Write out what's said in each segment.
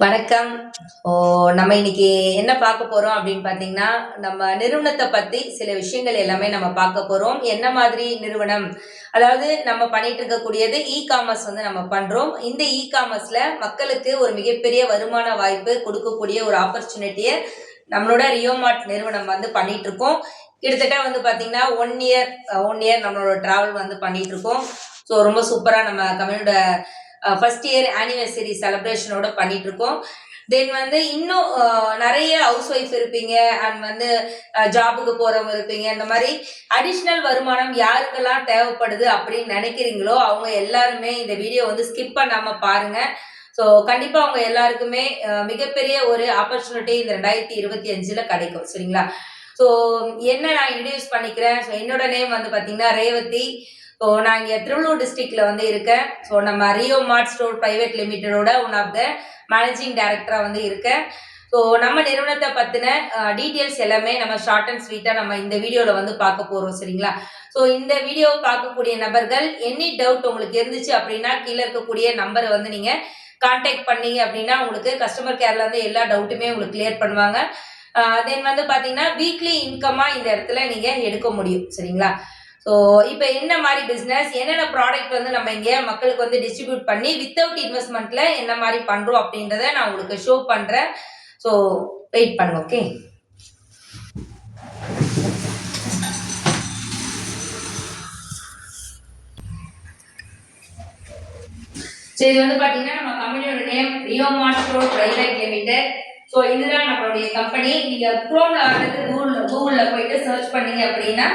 வணக்கம். ஓ நம்ம இன்னைக்கு என்ன பார்க்க போறோம் அப்படின்னு பார்த்தீங்கன்னா, நம்ம நிறுவனத்த பத்தி சில விஷயங்கள் எல்லாமே நம்ம பார்க்க போறோம். என்ன மாதிரி நிறுவனம்? அதாவது நம்ம பண்ணிட்டு இருக்கக்கூடியது காமர்ஸ் நம்ம பண்றோம். இந்த காமர்ஸ்ல மக்களுக்கு ஒரு மிகப்பெரிய வருமான வாய்ப்பு கொடுக்கக்கூடிய ஒரு ஆப்பர்ச்சுனிட்டிய நம்மளோட ரியோமார்ட் நிறுவனம் பண்ணிட்டு இருக்கோம். கிட்டத்தட்ட பார்த்தீங்கன்னா, 1 இயர் 1 இயர் நம்மளோட டிராவல் பண்ணிட்டு இருக்கோம். ஸோ ரொம்ப சூப்பரா நம்ம கம்பெனியோட ஃபர்ஸ்ட் இயர் ஆனிவர்சரி செலிப்ரேஷனோட பண்ணிட்டு இருக்கோம். தென் இன்னும் நிறைய ஹவுஸ் ஒய்ஃப் இருப்பீங்க அண்ட் ஜாபுக்கு போறவங்க இருப்பீங்க. இந்த மாதிரி அடிஷ்னல் வருமானம் யாருக்கெல்லாம் தேவைப்படுது அப்படின்னு நினைக்கிறீங்களோ அவங்க எல்லாருமே இந்த வீடியோ ஸ்கிப் பண்ணாம பாருங்க. ஸோ கண்டிப்பா அவங்க எல்லாருக்குமே மிகப்பெரிய ஒரு ஆப்பர்ச்சுனிட்டி இந்த 2025 கிடைக்கும். சரிங்களா? ஸோ என்ன நான் இன்ட்ரடியூஸ் பண்ணிக்கிறேன். ஸோ என்னோட நேம் பார்த்தீங்கன்னா ரேவதி. ஸோ நான் இங்கே திருவள்ளூர் டிஸ்ட்ரிக்ட்ல இருக்கேன். ஸோ நம்ம ரியோ மார்ட் ஸ்டோர் பிரைவேட் லிமிடெடோட ஒன் ஆஃப் த மேனேஜிங் டைரக்டரா இருக்கேன். ஸோ நம்ம நிறுவனத்தை பத்தின டீட்டெயில்ஸ் எல்லாமே நம்ம ஷார்ட் அண்ட் ஸ்வீட்டா நம்ம இந்த வீடியோல பார்க்க போறோம். சரிங்களா? ஸோ இந்த வீடியோவை பார்க்கக்கூடிய நபர்கள் எனி டவுட் உங்களுக்கு இருந்துச்சு அப்படின்னா கீழே இருக்கக்கூடிய நம்பரை நீங்க கான்டாக்ட் பண்ணீங்க அப்படின்னா உங்களுக்கு கஸ்டமர் கேர்ல எல்லா டவுட்டுமே உங்களுக்கு கிளியர் பண்ணுவாங்க. தென் பாத்தீங்கன்னா வீக்லி இன்கமா இந்த இடத்துல நீங்க எடுக்க முடியும். சரிங்களா? ஸோ இப்போ என்ன மாதிரி பிஸ்னஸ், என்னென்ன ப்ராடக்ட் நம்ம இங்கே மக்களுக்கு டிஸ்ட்ரிபியூட் பண்ணி வித்தவுட் இன்வெஸ்ட்மெண்ட்ல என்ன மாதிரி பண்றோம் அப்படின்றத நான் உங்களுக்கு ஷோ பண்றேன். ஸோ வெயிட் பண்ணுங்க. ஓகே, சரி. இது பாத்தீங்கன்னா நம்ம கம்பெனியோட name Rio Mart store private limited. So இதுதான் நம்மளுடைய கம்பெனி. நீங்க குரோம்ல கூகுள்ல போயிட்டு சர்ச் பண்ணீங்க அப்படின்னா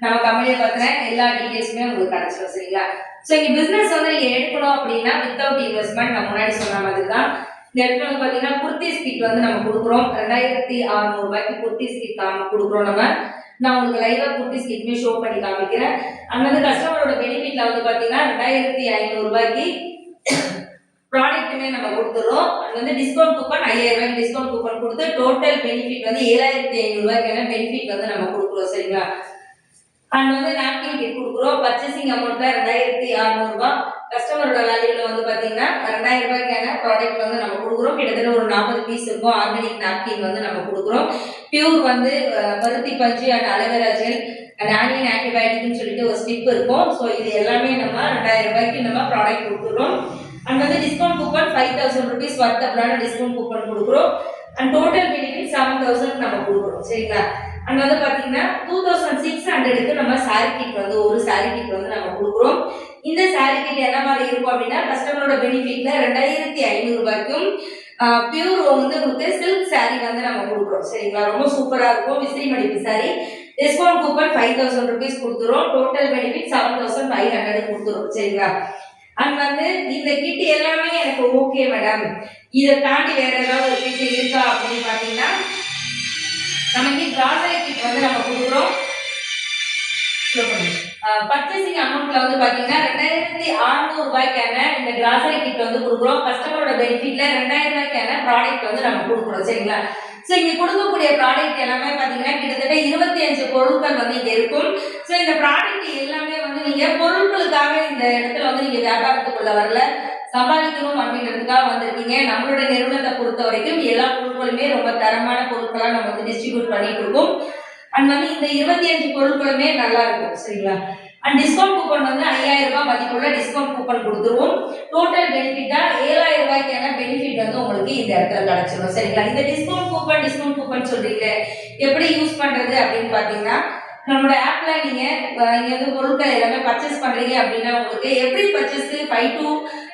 நம்ம கம்பெனியை பத்தின எல்லா டீடைல்ஸுமே உங்களுக்கு கிடைச்சிடும். சரிங்களா? ஸோ இங்க பிசினஸ் நீங்க எடுக்கணும் அப்படின்னா வித்தவுட் இன்வெஸ்ட்மெண்ட் நான் முன்னாடி சொன்ன மாதிரி தான். இந்த இடத்துல பாத்தீங்கன்னா குர்த்திஸ் கிட் நம்ம கொடுக்குறோம். 2600 ரூபாய்க்கு குர்த்திஸ் கிட் கொடுக்குறோம் நம்ம. நான் உங்களுக்கு லைவா குர்த்திஸ் கிட்மே ஷோ பண்ணி காமிக்கிறேன். அங்க கஸ்டமரோட பெனிஃபிட்ல பாத்தீங்கன்னா 2500 ரூபாய்க்கு ப்ராடக்ட்டுமே நம்ம கொடுத்துறோம். அது டிஸ்கவுண்ட் கூப்பன் 5000 ரூபாய்க்கு டிஸ்கவுண்ட் கூப்பன் கொடுத்து டோட்டல் பெனிஃபிட் 7500 ரூபாய்க்கான பெனிஃபிட் நம்ம கொடுக்குறோம். சரிங்களா? அண்ட் நாப்கின் கிட் கொடுக்குறோம். பர்ச்சேசிங் அமௌண்ட்ல 2600 ரூபாய். கஸ்டமரோட வேல்யூல பாத்தீங்கன்னா 2000 ரூபாய்க்கான ப்ராடக்ட் நம்ம கொடுக்குறோம். கிட்டத்தட்ட ஒரு 40 பீஸ் இருக்கும். ஆர்கானிக் நாப்கின் நம்ம கொடுக்குறோம். பியூர் பருத்தி பஞ்சு and aloe vera gel and onion ஆன்டிபயோட்டிக்னு சொல்லிட்டு ஒரு ஸ்டிப் இருக்கும். ஸோ இது எல்லாமே நம்ம 2000 ரூபாய்க்கு நம்ம ப்ராடக்ட் கொடுக்குறோம். அண்ட் டிஸ்கவுண்ட் கூப்பன் 5000 ருபீஸ் வர்த்தபிளான டிஸ்கவுண்ட் கூப்பன் கொடுக்குறோம். அண்ட் டோட்டல் பெனிஃபிட் 7000 நம்ம கொடுக்குறோம். சரிங்களா? அண்ட் பாத்தீங்கன்னா 2600க்கு நம்ம சாரி கிட் ஒரு சாரி கிட் நம்ம கொடுக்குறோம். இந்த சாரி கிட் என்ன மாதிரி இருக்கும் அப்படின்னா கஸ்டமரோட பெனிஃபிட்ல 2500 ரூபாய்க்கும் பியூர் உங்களுக்கு சில்க் சாரி நம்ம கொடுக்குறோம். சரிங்களா? ரொம்ப சூப்பரா இருக்கும். விசிறி மடிப்பு சாரி. டிஸ்கவுண்ட் கூப்பன் 5000 ருபீஸ் கொடுத்துறோம். டோட்டல் பெனிஃபிட் 7500 கொடுத்துறோம். சரிங்களா? அண்ட் இந்த கிட் எல்லாமே எனக்கு ஓகே மேடம், இதை தாண்டி வேற ஏதாவது ஒரு கிட் இருக்கா அப்படின்னு பாத்தீங்கன்னா நமக்கு கிராசரி கிட் நம்ம கொடுக்குறோம். பர்ச்சேசிங் அமௌண்ட்ல பாத்தீங்கன்னா 2600 ரூபாய்க்கான இந்த கிராசரி கிட் கொடுக்குறோம். கஸ்டமரோட பெனிஃபிட்ல 2000 ரூபாய்க்கான ப்ராடக்ட் நம்ம கொடுக்குறோம். சரிங்களா? ஸோ இங்க கொடுக்கக்கூடிய ப்ராடக்ட் எல்லாமே பாத்தீங்கன்னா கிட்டத்தட்ட 25 பொருட்கள் இங்க இருக்கும். ஸோ இந்த ப்ராடக்ட் எல்லாமே நீங்க பொருட்களுக்காக இந்த இடத்துல நீங்க வியாபாரத்துக்குள்ள வரல, சம்பாதிக்கணும் அப்படின்றதுக்காக வந்திருக்கீங்க. நம்மளோட நிறுவனத்தை பொறுத்த வரைக்கும் எல்லா பொருட்களுமே ரொம்ப தரமான பொருட்களா நம்ம டிஸ்ட்ரிபியூட் பண்ணிட்டு இருக்கோம். அண்ட் இந்த 25 பொருட்களுமே நல்லா இருக்கும். சரிங்களா? அண்ட் டிஸ்கவுண்ட் கூப்பன் 5000 ரூபாய் மதிப்புள்ள டிஸ்கவுண்ட் கூப்பன் கொடுத்துருவோம். டோட்டல் பெனிஃபிட்டா 7000 ரூபாய்க்கான பெனிஃபிட் உங்களுக்கு இந்த இடத்துல கிடைச்சிடும். சரிங்களா? இந்த டிஸ்கவுண்ட் கூப்பன் சொல்றீங்க எப்படி யூஸ் பண்றது அப்படின்னு பாத்தீங்கன்னா நம்மளோட ஆப்ல நீங்க பொருட்கள் எல்லாமே பர்ச்சேஸ் பண்றீங்க அப்படின்னா உங்களுக்கு எவ்ரி பர்ச்சேஸ்க்கு 5 to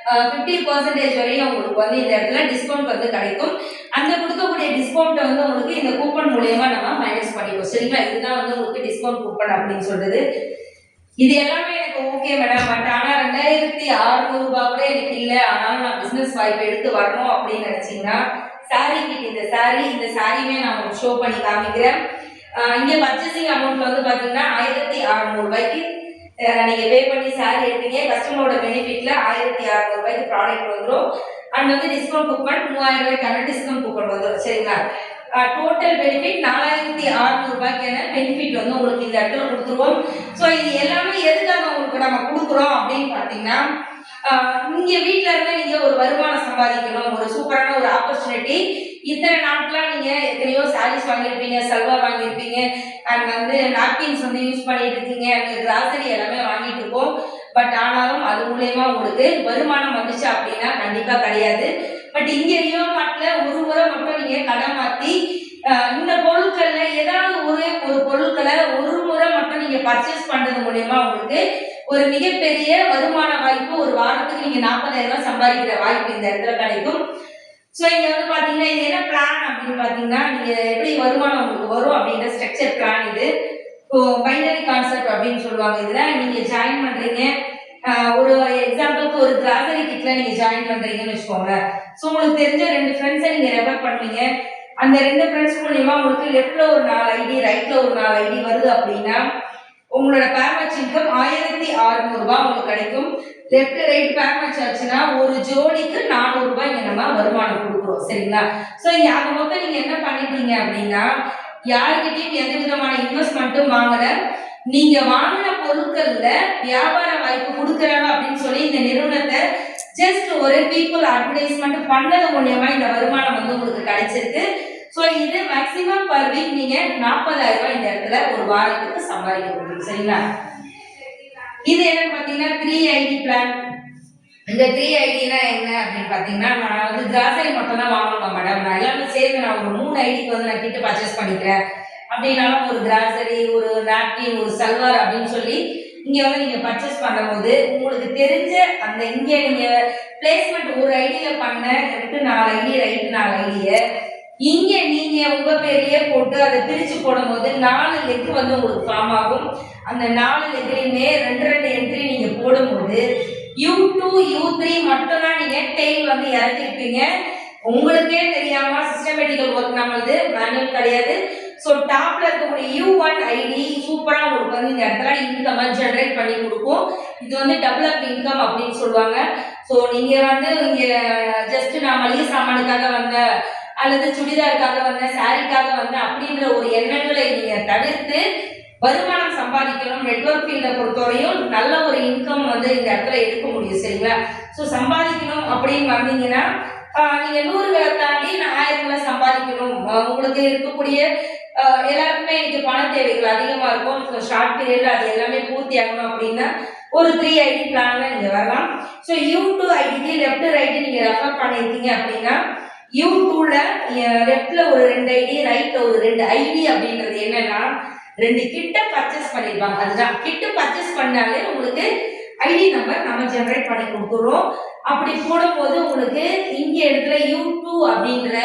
50% வரையும் உங்களுக்கு இந்த இடத்துல டிஸ்கவுண்ட் கிடைக்கும். அந்த கொடுக்கக்கூடிய டிஸ்கவுண்ட் உங்களுக்கு இந்த கூப்பன் மூலமா நம்ம மைனஸ் பண்ணிடுவோம். சரிங்களா? இதுதான் உங்களுக்கு டிஸ்கவுண்ட் கூப்பன் அப்படின்னு சொல்றது. இது எல்லாமே எனக்கு ஓகே மேடம், பட் ஆனா 2600 ரூபாய் கூட எனக்கு இல்லை, ஆனாலும் நான் பிசினஸ் வாய்ப்பு எடுத்து வரணும் அப்படின்னு நினைச்சீங்கன்னா சாரி கிட் இந்த சாரியுமே நான் உங்களுக்கு ஷோ பண்ணி காமிக்கிறேன். இங்க பர்ச்சேசிங் அமௌண்ட் பாத்தீங்கன்னா 1600 ரூபாய்க்கு நீங்க பே பண்ணி சாரி எடுத்தீங்க. கஸ்டமரோட பெனிஃபிட்ல 1600 ரூபாய்க்கு ப்ராடக்ட் வந்துடும். அண்ட் டிஸ்கவுண்ட் கூப்பன் 3000 ரூபாய்க்கான டிஸ்கவுண்ட் கூப்பன் வந்துடும். சரிங்களா? டோட்டல் பெனிஃபிட் 4600 ரூபாய்க்கான பெனிஃபிட் உங்களுக்கு இந்த இடத்துல கொடுத்துருவோம். ஸோ இது எல்லாமே எதுக்காக உங்களுக்கு நம்ம கொடுக்குறோம் அப்படின்னு பாத்தீங்கன்னா இங்க வீட்டுல இருந்து நீங்க ஒரு வருமானம் சம்பாதிக்கணும், ஒரு சூப்பரான ஒரு ஆப்பர்ச்சுனிட்டி. இத்தனை நாட்களா நீங்க எத்தனையோ சாரீஸ் வாங்கியிருப்பீங்க, சல்வார் வாங்கியிருப்பீங்க, அண்ட் வந்து நாப்கின்ஸ் வந்து யூஸ் பண்ணிட்டு இருக்கீங்க, அந்த கிராசரி எல்லாமே வாங்கிட்டு இருக்கோம். பட் ஆனாலும் அது மூலயமா உங்களுக்கு வருமானம் வந்துச்சு அப்படின்னா கண்டிப்பா கிடையாது. பட் இங்க ரியோ மார்ட்ல ஒரு முறை மட்டும் நீங்க கடை மாத்தி இந்த பொருட்கள்ல ஏதாவது ஒரு பொருட்களை ஒரு முறை மட்டும் நீங்க பர்ச்சேஸ் பண்றது மூலயமா உங்களுக்கு ஒரு மிகப்பெரிய வருமான வாய்ப்பு, ஒரு வாரத்துக்கு நீங்க 40,000 ரூபாய் சம்பாதிக்கிற வாய்ப்பு இந்த இடத்துல கிடைக்கும். ஸோ இங்க வந்து பாத்தீங்கன்னா இது என்ன பிளான் அப்படின்னு பாத்தீங்கன்னா, நீங்க எப்படி வருமானம் உங்களுக்கு வரும் அப்படின்ற ஸ்ட்ரக்சர் பிளான் இது. பைனரி கான்செப்ட் அப்படின்னு சொல்லுவாங்க. இதுல நீங்க ஜாயின் பண்றீங்க, ஒரு எக்ஸாம்பிளுக்கு ஒரு கிராசரி கிட்ல நீங்க ஜாயின் பண்றீங்கன்னு வச்சுக்கோங்க. ஸோ உங்களுக்கு தெரிஞ்ச 2 ஃப்ரெண்ட்ஸை நீங்க ரெஃபர் பண்ணுவீங்க. அந்த 2 ஃப்ரெண்ட்ஸ் மூலியமா உங்களுக்கு லெஃப்ட்ல ஒரு 4 ஐடி, ரைட்ல ஒரு 4 ஐடி வருது அப்படின்னா உங்களோட பேர் மேட்ச் இன்கம் 1600 ரூபாய் உங்களுக்கு கிடைக்கும். லெஃப்ட் ரைட் பேர் மேட்ச் ஆச்சுன்னா ஒரு ஜோடிக்கு 400 ரூபாய் இங்க நம்ம வருமானம் கொடுக்குறோம். சரிங்களா? ஸோ இங்க ஆக மொத்தம் நீங்க என்ன பண்ணிட்டீங்க அப்படின்னா, யாருக்கிட்டையும் எந்த விதமான இன்வெஸ்ட்மெண்ட்டும் வாங்கல, நீங்க வாங்கின பொருட்கள்ல வியாபார வாய்ப்பு கொடுக்குறாங்க அப்படின்னு சொல்லி இந்த நிறுவனத்தை ஜஸ்ட் ஒரு பீப்புள் அட்வர்டைஸ்மெண்ட் பண்ணது மூலியமா இந்த வருமானம் வந்து உங்களுக்கு கிடைச்சிருக்கு. ஸோ இது மேக்சிமம் பர் வீக் நீங்க 40,000 ரூபாய் இந்த இடத்துல ஒரு வாரத்துக்கு சம்பாதிக்க முடியும். சரிங்களா? இது என்னன்னு பாத்தீங்கன்னா 3 ஐடி பிளான். இந்த 3 ஐடினா என்ன அப்படின்னு பாத்தீங்கன்னா, நான் வந்து கிராசரி மட்டும் தான் வாங்கணும் மேடம், நான் எல்லாமே சேர்ந்து நான் ஒரு 3 ஐடிக்கு வந்து நான் கிட்ட பர்ச்சேஸ் பண்ணிக்கிறேன் அப்படின்னாலும் ஒரு கிராசரி, ஒரு நாப்கின், ஒரு சல்வார் அப்படின்னு சொல்லி இங்க வந்து நீங்க பர்ச்சேஸ் பண்ணும்போது உங்களுக்கு தெரிஞ்ச அந்த இங்க நீங்க பிளேஸ்மெண்ட் ஒரு ஐடியில பண்ண லெஃப்ட் 4 ஐடி, ரைட் 4 ஐடிய இங்க நீங்க உங்க பேரையே போட்டு அதை பிரிச்சு போடும்போது 4 லெக் வந்து உங்களுக்கு ஃபார்ம் ஆகும். அந்த 4 லெக்லையுமே 2 என்ட்ரி நீங்க போடும்போது U2 U3 மட்டும் தான் நீங்க டெய்ல் வந்து இறக்கிருப்பீங்க. உங்களுக்கே தெரியாம சிஸ்டமேட்டிக்கல் ஒர்க் நம்மளது மேனுவல் கிடையாது. ஸோ டாப்ல இருக்கக்கூடிய U1 ஐடி சூப்பரா உங்களுக்கு வந்து இந்த இடத்துல இன்கம் ஜெனரேட் பண்ணி கொடுக்கும். இது வந்து டெவலப் இன்கம் அப்படின்னு சொல்லுவாங்க. ஸோ நீங்க வந்து இங்க ஜஸ்ட் நான் மளிகை சாமானுக்காக வந்த அல்லது சுடிதாருக்காக வந்த, சாரிக்காக வந்த அப்படின்ற ஒரு எண்ணங்களை நீங்க தவிர்த்து வருமானம் சம்பாதிக்கணும். நெட்வொர்க் ஃபீல்ட பொறுத்தவரையும் நல்ல ஒரு இன்கம் வந்து இந்த இடத்துல எடுக்க முடியும். சரிங்களா? ஸோ சம்பாதிக்கணும் அப்படின்னு வந்தீங்கன்னா நீங்க 100 தாண்டி 1000 சம்பாதிக்கணும். உங்களுக்கு இருக்கக்கூடிய எல்லாருக்குமே இன்னைக்கு பண தேவைகள் அதிகமா இருக்கும். ஷார்ட் பீரியட்ல அது எல்லாமே பூர்த்தி ஆகணும் அப்படின்னா ஒரு 3 ஐடி பிளான்ல நீங்க வரலாம். ஸோ U2 ஐடிக்கு லெஃப்ட் ரைட் நீங்க ரெஃபர் பண்ணிருக்கீங்க அப்படின்னா U2ல லெஃப்ட்ல ஒரு 2 ஐடி, ரைட்ல ஒரு 2 ஐடி அப்படின்றது என்னன்னா 2 கிட்ட பர்ச்சேஸ் பண்ணிருப்பாங்க. அதுதான் கிட்ட பர்ச்சேஸ் பண்ணாலே உங்களுக்கு ஐடி நம்பர் நம்ம ஜெனரேட் பண்ணி கொடுத்துறோம். அப்படி போடும்போது உங்களுக்கு இங்க இடத்துல U2 அப்படின்ற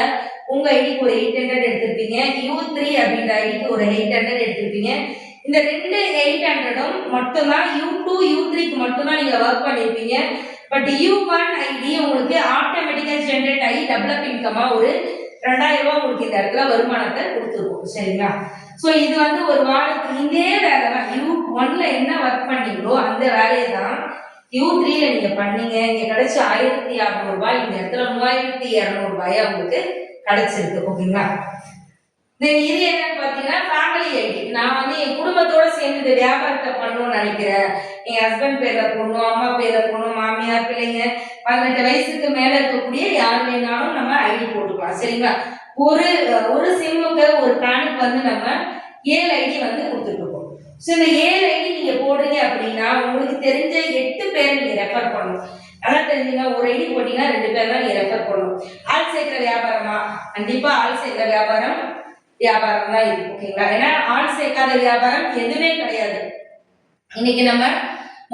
உங்க ஐடிக்கு ஒரு 800 எடுத்திருப்பீங்க, U3 அப்படின்ற ஐடிக்கு ஒரு 800 எடுத்திருப்பீங்க. இந்த 2 800ம் மட்டும்தான் U2 U3க்கு மட்டும்தான் நீங்க ஒர்க் பண்ணிருப்பீங்க. பட் U1 ஐடி உங்களுக்கு ஆட்டோமேட்டிக்கா ஜெனரேட் ஆகி டெவலப் இன்கமா ஒரு 2000 ரூபாய் உங்களுக்கு இந்த இடத்துல வருமானத்தை கொடுத்துருக்கும். சரிங்களா? ஸோ இது வந்து ஒரு வாரத்துக்கு இதே வேலை தான். U1ல என்ன ஒர்க் பண்ணீங்களோ அந்த வேலையை தான் U3ல நீங்க பண்ணீங்க. இங்க கிடைச்ச 1600 ரூபாய் இந்த இடத்துல 3200 ரூபாயா உங்களுக்கு கிடைச்சிருக்கு. ஓகேங்களா? இது என்னன்னு பாத்தீங்கன்னா ஃபேமிலி ஐடி. நான் வந்து என் குடும்பத்தோட சேர்ந்து இந்த வியாபாரத்தை பண்ணணும்னு நினைக்கிறேன். என் ஹஸ்பண்ட் பேர்ல போடணும், அம்மா பேர்ல போடணும், மாமியார், பிள்ளைங்க 18 வயசுக்கு மேல இருக்கக்கூடிய யார் வேணாலும் நம்ம ஐடி போட்டுக்கலாம். சரிங்களா? ஒரு சிம்முக்கு ஒரு பிளானுக்கு வந்து நம்ம 7 ஐடி வந்து கொடுத்துருக்கோம். ஸோ இந்த 7 ஐடி நீங்க போடுறீங்க அப்படின்னா உங்களுக்கு தெரிஞ்ச 8 பேர் நீங்க ரெஃபர் பண்ணணும். அதான் தெரிஞ்சுங்க, ஒரு ஐடி போட்டீங்கன்னா 2 பேர் தான் நீங்க ரெஃபர் பண்ணணும். ஆள் சேர்க்கிற வியாபாரமா? கண்டிப்பா ஆள் சேர்க்கிற வியாபாரம் தான் இது. ஓகேங்களா? ஏன்னா ஆள் சேர்க்காத வியாபாரம் எதுவுமே கிடையாது. இன்னைக்கு நம்ம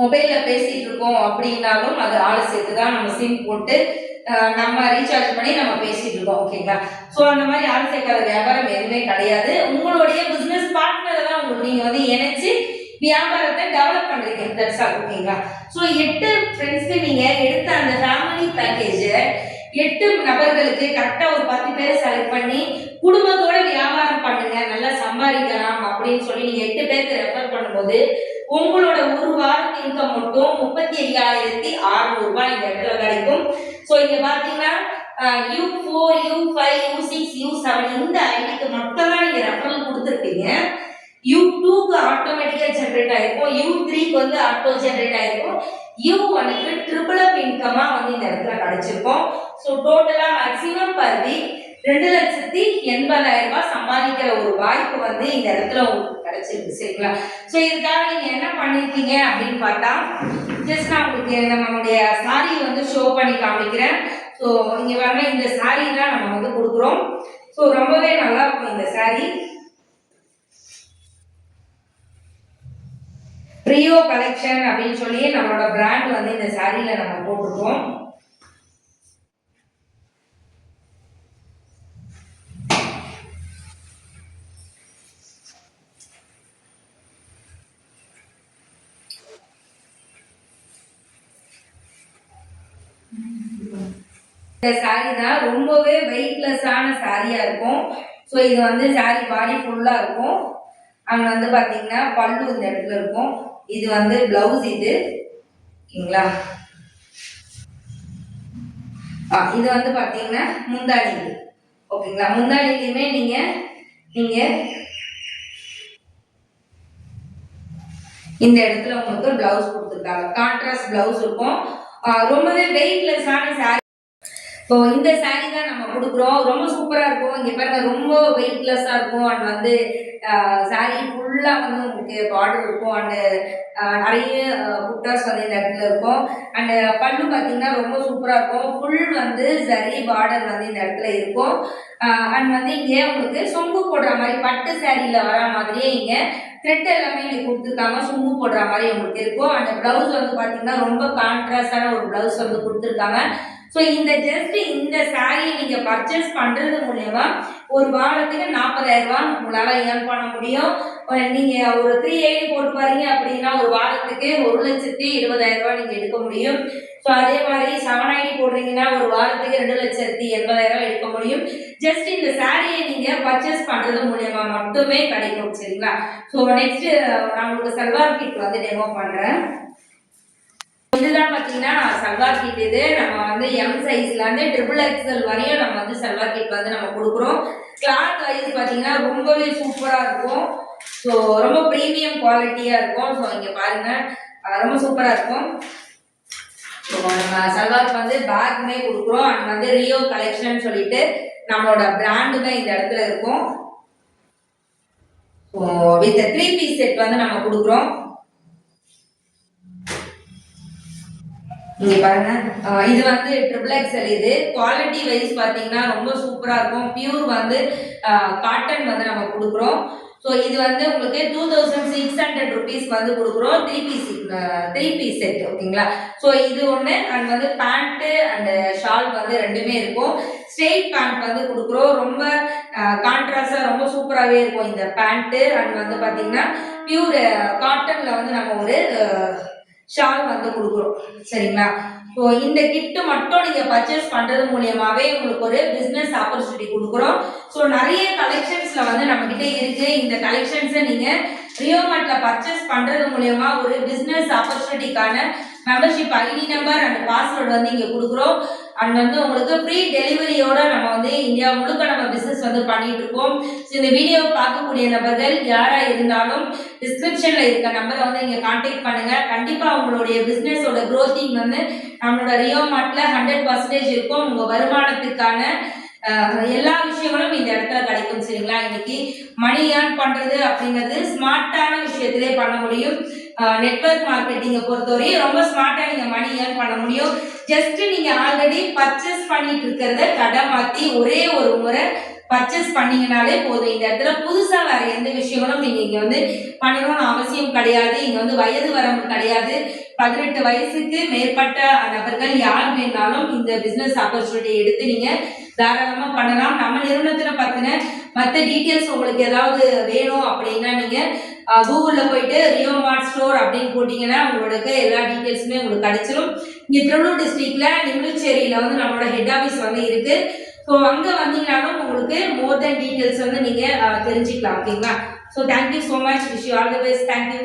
மொபைல்ல பேசிட்டு இருக்கோம் அப்படின்னாலும் அது ஆள் சேர்த்து தான் நம்ம சிம் போட்டு நம்ம ரீசார்ஜ் பண்ணி நம்ம பேசிட்டு இருக்கோம். ஓகேங்களா? ஸோ அந்த மாதிரி ஆள் சேர்க்காத வியாபாரம் எதுவுமே கிடையாது. உங்களுடைய பிசினஸ் பார்ட்னரை தான் உங்களுக்கு நீங்க வந்து இணைச்சு வியாபாரத்தை டெவலப் பண்றீங்க. That's all. ஓகேங்களா? ஸோ 8 ஃப்ரெண்ட்ஸ்க்கு நீங்க எடுத்த அந்த ஃபேமிலி பேக்கேஜ் 8 நபர்களுக்கு கரெக்டா ஒரு 10 பேரை செலக்ட் பண்ணி குடும்பத்தோட வியாபாரம் பண்ணுங்க, நல்லா சம்பாதிக்கலாம் அப்படின்னு சொல்லி நீங்க 8 பேருக்கு ரெஃபர் பண்ணும்போது உங்களோட ஒரு வாரத்து இன்கம் மட்டும் 35,600 ரூபாய் இந்த இடத்துல கிடைக்கும். ஸோ இங்க பாத்தீங்கன்னா U4 U5 U6 U7 இந்த ஐடிக்கு மட்டும் தான் நீங்க ரெஃபரல் கொடுத்துருப்பீங்க. U2க்கு ஆட்டோமேட்டிக்கா ஜெனரேட் ஆயிருக்கும், U3க்கு வந்து ஆட்டோ ஜெனரேட் ஆயிருக்கும், U1க்கு ட்ரிபிள் அப் இன்கமா வந்து இந்த இடத்துல கிடைச்சிருக்கும். ஸோ டோட்டலா மேக்ஸிமம் பர் வீக் 2,80,000 ரூபாய் சம்பாதிக்கிற ஒரு வாய்ப்பு வந்து இந்த இடத்துல உங்களுக்கு கிடைச்சிருக்கு. சரிங்களா? ஸோ இதுக்காக நீங்க என்ன பண்ணிருக்கீங்க அப்படின்னு பார்த்தா, ஜஸ்ட் நான் உங்களுக்கு நம்மளுடைய சாரி வந்து ஷோ பண்ணி காமிக்கிறேன். ஸோ இங்க பாருங்க, இந்த சாரி தான் நம்ம வந்து கொடுக்குறோம். ஸோ ரொம்பவே நல்லா இருக்கும் இந்த சாரி. ரியோ கலெக்ஷன் அப்படின்னு சொல்லி நம்மளோட பிராண்ட் வந்து இந்த சாரியில நம்ம போட்டிருக்கோம். இந்த சாரி தான் ரொம்பவே வெயிட்லெஸ்ஸான சாரியா இருக்கும். ஸோ இது வந்து சாரி பாடி ஃபுல்லா இருக்கும். அங்க வந்து பாத்தீங்கன்னா பல்லு இந்த இடத்துல இருக்கும். இது வந்து பிளவுஸ் இது, ஓகேங்களா? இது வந்து பாத்தீங்கன்னா முந்தாடி, ஓகேங்களா? முந்தாடிலையுமே நீங்க இந்த இடத்துல உங்களுக்கு பிளவுஸ் கொடுத்துருக்காங்க, கான்ட்ராஸ்ட் பிளவுஸ் இருக்கும். ரொம்பவே வெயிட்லெஸ்ஸான சாரி. ஸோ இந்த சாரீ தான் நம்ம கொடுக்குறோம். ரொம்ப சூப்பராக இருக்கும். இங்கே பாருங்க, ரொம்ப வெயிட்லெஸ்ஸாக இருக்கும். அண்ட் வந்து சாரீ ஃபுல்லாக வந்து உங்களுக்கு பார்டர் இருக்கும். அண்டு நிறைய புட்டாஸ் வந்து இந்த இடத்துல இருக்கும். அண்டு பல்லு பார்த்தீங்கன்னா ரொம்ப சூப்பராக இருக்கும். ஃபுல் வந்து சரி பார்டர் வந்து இந்த இடத்துல இருக்கும். அண்ட் வந்து இங்கே உங்களுக்கு சொம்பு போடுற மாதிரி பட்டு சாரியில் வர மாதிரியே இங்கே த்ரெட் எல்லாமே இங்கே கொடுத்துருக்காங்க. சொம்பு போடுற மாதிரி உங்களுக்கு இருக்கும். அந்த பிளவுஸ் வந்து பார்த்தீங்கன்னா ரொம்ப கான்ட்ராஸ்டான ஒரு பிளவுஸ் வந்து கொடுத்துருக்காங்க. ஸோ இந்த சாரியை நீங்க பர்ச்சேஸ் பண்றது மூலயமா ஒரு வாரத்துக்கு 40,000 ரூபாய் உங்களால ஏர்ன் பண்ண முடியும். நீங்க ஒரு 380 போட்டு பாருங்க அப்படின்னா ஒரு வாரத்துக்கு 1,20,000 ரூபாய் நீங்க எடுக்க முடியும். ஸோ அதே மாதிரி 790 போடுறீங்கன்னா ஒரு வாரத்துக்கு 2,80,000 ரூபாய் எடுக்க முடியும். ஜஸ்ட் இந்த சாரியை நீங்க பர்ச்சேஸ் பண்றது மூலயமா மட்டுமே கிடைக்கும். சரிங்களா? ஸோ நெக்ஸ்ட் நான் உங்களுக்கு சல்வார் கிட் வந்து டெமோ பண்றேன். இதுதான் பாத்தீங்கன்னா சல்வார் கிட். இது நம்ம வந்து எம் சைஸ்ல இருந்து XXL வரையும் நம்ம வந்து சல்வார் கிட் வந்து நம்ம கொடுக்குறோம். கிளாத் வைஸ் பாத்தீங்கன்னா ரொம்பவே சூப்பரா இருக்கும். ஸோ ரொம்ப ப்ரீமியம் குவாலிட்டியா இருக்கும். ஸோ இங்க பாருங்க, ரொம்ப சூப்பரா இருக்கும். ஸோ நம்ம சல்வாருக்கு வந்து பேக்குமே கொடுக்குறோம். அண்ட் வந்து ரியோ கலெக்ஷன் சொல்லிட்டு நம்மளோட பிராண்டுமே இந்த இடத்துல இருக்கும். ஸோ வித் 3 பீஸ் செட் வந்து நம்ம கொடுக்குறோம். இங்க பாருங்க, இது வந்து XXL. இது குவாலிட்டி வைஸ் பாத்தீங்கன்னா ரொம்ப சூப்பரா இருக்கும். பியூர் வந்து காட்டன் வந்து நம்ம கொடுக்குறோம். ஸோ இது வந்து உங்களுக்கு 2,600 rupees வந்து கொடுக்குறோம். 3 பீஸ் செட், ஓகேங்களா? ஸோ இது ஒன்று. அண்ட் வந்து பேண்ட்டு அண்ட் ஷால் வந்து ரெண்டுமே இருக்கும். ஸ்ட்ரெயிட் பேண்ட் வந்து கொடுக்குறோம். ரொம்ப கான்ட்ராஸ்டா ரொம்ப சூப்பராகவே இருக்கும் இந்த பேண்ட்டு. அண்ட் வந்து பார்த்தீங்கன்னா பியூர் காட்டன்ல வந்து நம்ம ஒரு ஷால் வந்து கொடுக்குறோம். சரிங்களா? ஸோ இந்த கிட்டு மட்டும் நீங்க பர்ச்சேஸ் பண்றது மூலியமாவே உங்களுக்கு ஒரு பிசினஸ் ஆப்பர்ச்சுனிட்டி கொடுக்குறோம். ஸோ நிறைய கலெக்ஷன்ஸ்ல வந்து நம்ம கிட்ட இருக்கு. இந்த கலெக்ஷன்ஸை நீங்க ரியோ மார்ட்ல பர்ச்சேஸ் பண்றது மூலியமா ஒரு பிசினஸ் ஆப்பர்ச்சுனிட்டிக்கான membership ID number and password வந்து இங்க கொடுக்குறோம். அண்ட் வந்து உங்களுக்கு ஃப்ரீ டெலிவரியோட நம்ம வந்து இந்தியா முழுக்க நம்ம பிசினஸ் வந்து பண்ணிட்டு இருக்கோம். ஸோ இந்த வீடியோவை பார்க்கக்கூடிய நபர்கள் யாரா இருந்தாலும் டிஸ்கிரிப்ஷன்ல இருக்க நம்பரை வந்து நீங்க கான்டாக்ட் பண்ணுங்க. கண்டிப்பா உங்களுடைய பிசினஸோட க்ரோத்திங் வந்து நம்மளோட ரியோ மார்ட்ல 100% இருக்கும். உங்க வருமானத்துக்கான எல்லா விஷயங்களும் இந்த இடத்துல கிடைக்கும். சரிங்களா? இன்னைக்கு மணி ஏர்ன் பண்றது அப்படிங்கிறது ஸ்மார்ட்டான விஷயத்திலே பண்ண முடியும். நெட்வொர்க் மார்க்கெட்டிங்கை பொறுத்தவரை ரொம்ப ஸ்மார்ட்டா நீங்க மணி ஏர்ன் பண்ண முடியும். ஜஸ்ட் நீங்க ஆல்ரெடி பர்ச்சேஸ் பண்ணிட்டு இருக்கிறத கடை மாத்தி ஒரே ஒரு முறை பர்ச்சேஸ் பண்ணீங்கனாலே போதும். இந்த இடத்துல புதுசா வேற எந்த விஷயங்களும் நீங்க இங்க வந்து பண்ணணும்னு அவசியம் கிடையாது. இங்க வந்து வயது வரம்பு கிடையாது. 18 வயசுக்கு மேற்பட்ட நபர்கள் யார் வேணாலும் இந்த பிசினஸ் ஆப்பர்ச்சுனிட்டி எடுத்து நீங்க தாராளமா பண்ணலாம். நம்ம நிறுவனத்துல பத்தின மற்ற டீட்டெயில்ஸ் உங்களுக்கு ஏதாவது வேணும் அப்படின்னா நீங்க கூகுள்ல போயிட்டு ரியோ மார்ட் ஸ்டோர் அப்படின்னு போட்டீங்கன்னா உங்களுக்கு எல்லா டீட்டெயில்ஸுமே உங்களுக்கு கிடைச்சிடும். இங்க திருவள்ளூர் டிஸ்ட்ரிக்ட்ல நிமிச்சேரியில வந்து நம்மளோட ஹெட் ஆஃபீஸ் வந்து இருக்கு. ஸோ அங்க வந்தீங்கன்னாலும் உங்களுக்கு மோர் தென் டீட்டெயில்ஸ் வந்து நீங்க தெரிஞ்சுக்கலாம். ஓகேங்களா? So thank you so much. Wish you all the best. Thank you.